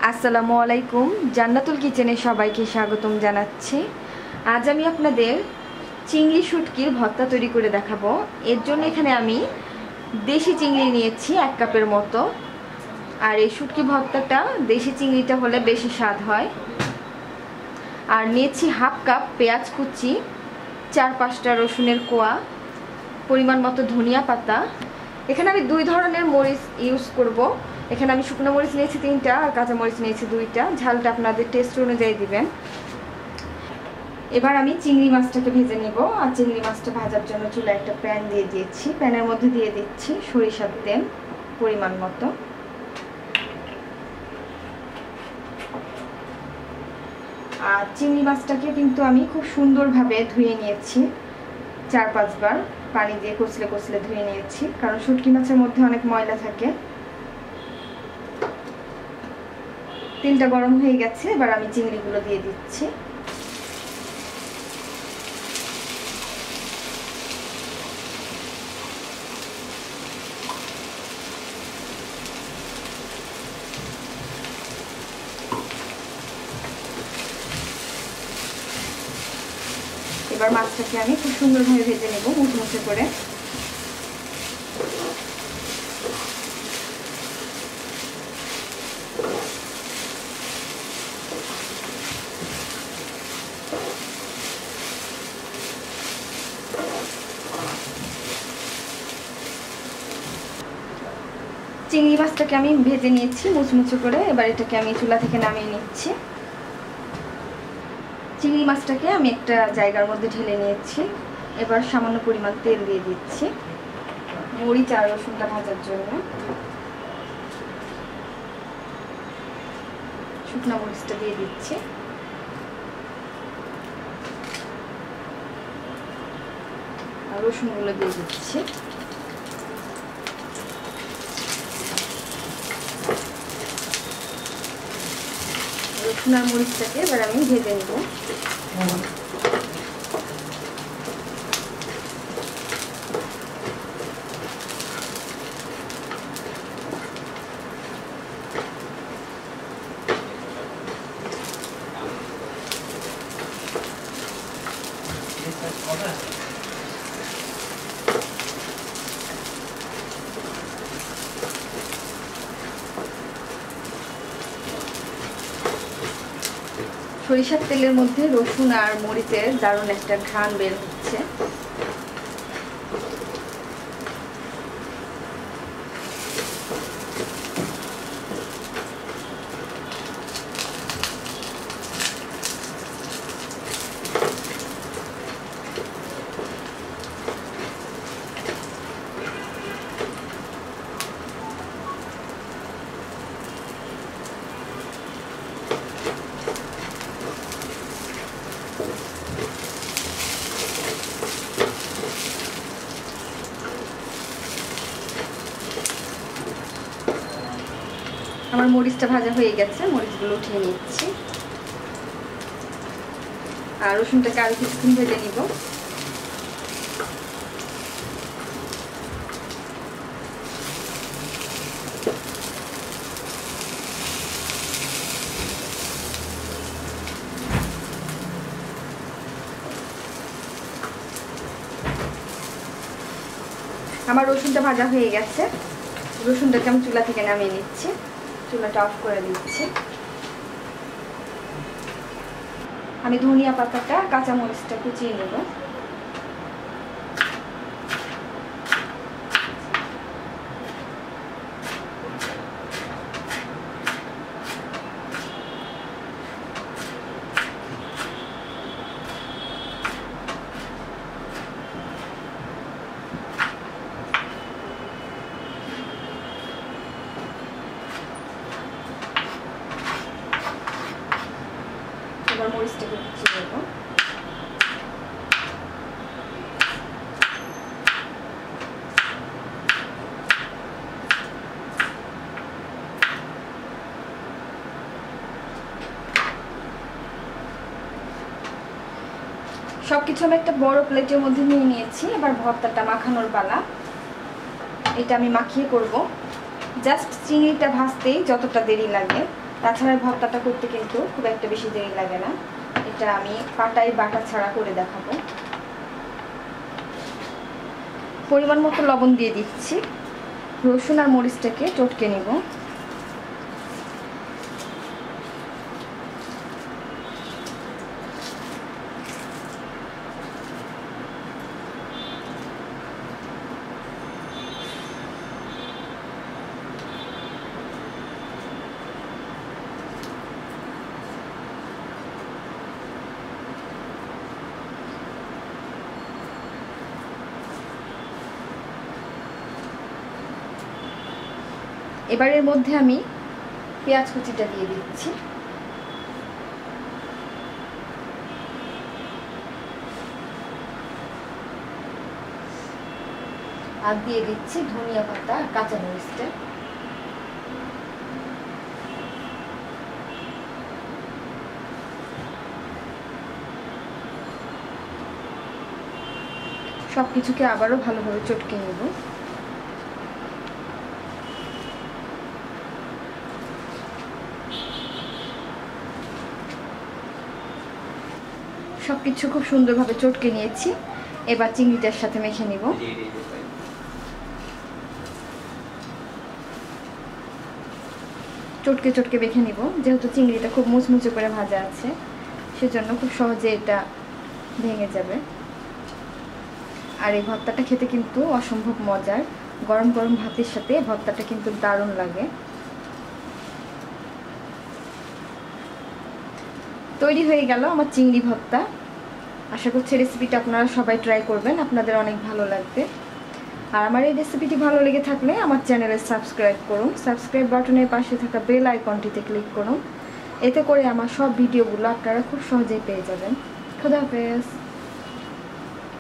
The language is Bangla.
আসসালামু আলাইকুম, জান্নাতুল কিচেনে সবাইকে স্বাগতম জানাচ্ছি। আজ আমি আপনাদের চিংড়ি শুটকির ভর্তা তৈরি করে দেখাবো। এর জন্য এখানে আমি দেশি চিংড়ি নিয়েছি 1 কাপের মতো। আর এই শুটকি ভর্তাটা দেশি চিংড়িটা হলে বেশি স্বাদ হয়। আর নিয়েছি 1/2 কাপ পেঁয়াজ কুচি, 4-5টা রসুনের কোয়া, পরিমাণ মতো ধনিয়া পাতা। এখানে আমি 2 ধরনের মরিচ ইউজ করব। এখানে আমি শুকনো মরিচ নিয়েছি 3টা আর কাঁচা মরিচ নিয়েছি 2টা। ঝালটা আপনাদের টেস্ট অনুযায়ী দিবেন। এবার আমি চিংড়ি মাছটাকে ভেজে নেব। আর চিংড়ি মাছটা ভাজার জন্য চুলায় একটা প্যান দিয়ে দিয়েছি। প্যানের মধ্যে দিয়ে দিচ্ছি সরিষার তেল পরিমাণ মতো। আর চিংড়ি মাছটাকে কিন্তু আমি খুব সুন্দরভাবে ধুয়ে নিয়েছি, 4-5 বার পানি দিয়ে কচলে কচলে ধুয়ে নিয়েছি, কারণ শুটকি মাছের মধ্যে অনেক ময়লা থাকে। তেলটা গরম হয়ে গেছে, এবার আমি চিংড়িগুলো দিয়ে দিচ্ছি। এবার মাছটাকে আমি খুব সুন্দরভাবে ভেজে নেব মুচমুচে করে। চিংড়ি মাছটাকে আমি ভেজে নিয়েছি মুচমুচে করে। এবার এটাকে আমি চুলা থেকে নামিয়ে নিচ্ছি। চিংড়ি মাছটাকে আমি একটা জায়গার মধ্যে ঢেলে নিয়েছি। এবার সামান্য পরিমাণ তেল দিয়ে দিচ্ছি মরিচ আর রসুনটা ভাজার জন্য। শুকনো মরিচটা দিয়ে দিচ্ছি। আর রসুনগুলো দিয়ে দিচ্ছি। রসুন আর মরিচটাকে এবার আমি ভেজে নেব। সরিষার তেলের মধ্যে রসুন আর মরিচের দারুণ একটা ঘ্রাণ বের হচ্ছে। আমার মরিচটা ভাজা হয়ে গেছে, মরিচগুলো উঠিয়ে নিচ্ছি। আর রসুনটাকে আরো কিছুক্ষণ ভেজে নিব। আমার রসুনটা ভাজা হয়ে গেছে। রসুনটাকে আমি চুলা থেকে নামিয়ে নিচ্ছি। চুলাটা অফ করে দিচ্ছি। আমি ধনিয়া পাতাটা কাঁচা মরিচটা কুচিয়ে নেব। এবার মরিচটাকে কুচিয়ে নেব। সবকিছু আমি একটা বড় প্লেটের মধ্যে নিয়ে নিয়েছি। এবার ভর্তাটা মাখানোর পালা। এটা আমি মাখিয়ে করব। জাস্ট চিংড়িটা ভাজতেই যতটা দেরি লাগে তাছাড়া ভর্তাটা করতে কিন্তু খুব একটা বেশি দেরি লাগে না। এটা আমি পাটায় বাটা ছাড়া করে দেখাবো। পরিমাণ মতো লবণ দিয়ে দিচ্ছি। রসুন আর মরিচটাকে চটকে নিব। এবার এর মধ্যে আমি পেঁয়াজ কুচিটা দিয়ে দিচ্ছি। আর দিয়ে দিচ্ছি ধনিয়া পাতা আর কাঁচা মরিচটা। সবকিছুকে আবারও ভালোভাবে চটকে নেব। সবকিছু খুব সুন্দরভাবে চটকে নিয়েছি। এবার চিংড়িটার সাথে মেখে নিব। চটকে চটকে মেখে নিব, যেহেতু চিংড়িটা খুব মুচমুচে করে ভাজা আছে সেজন্য খুব সহজে এটা ভেঙে যাবে। আর এই ভর্তাটা খেতে কিন্তু অসম্ভব মজার। গরম গরম ভাতের সাথে ভর্তাটা কিন্তু দারুণ লাগে। তৈরি হয়ে গেল আমার চিংড়ি ভর্তা। আশা করছি রেসিপিটা আপনারা সবাই ট্রাই করবেন, আপনাদের অনেক ভালো লাগবে। আর আমার এই রেসিপিটি ভালো লেগে থাকলে আমার চ্যানেলে সাবস্ক্রাইব করুন। সাবস্ক্রাইব বাটনের পাশে থাকা বেল আইকনটিতে ক্লিক করুন। এতে করে আমার সব ভিডিওগুলো আপনারা খুব সহজেই পেয়ে যাবেন। খোদা হাফেজ।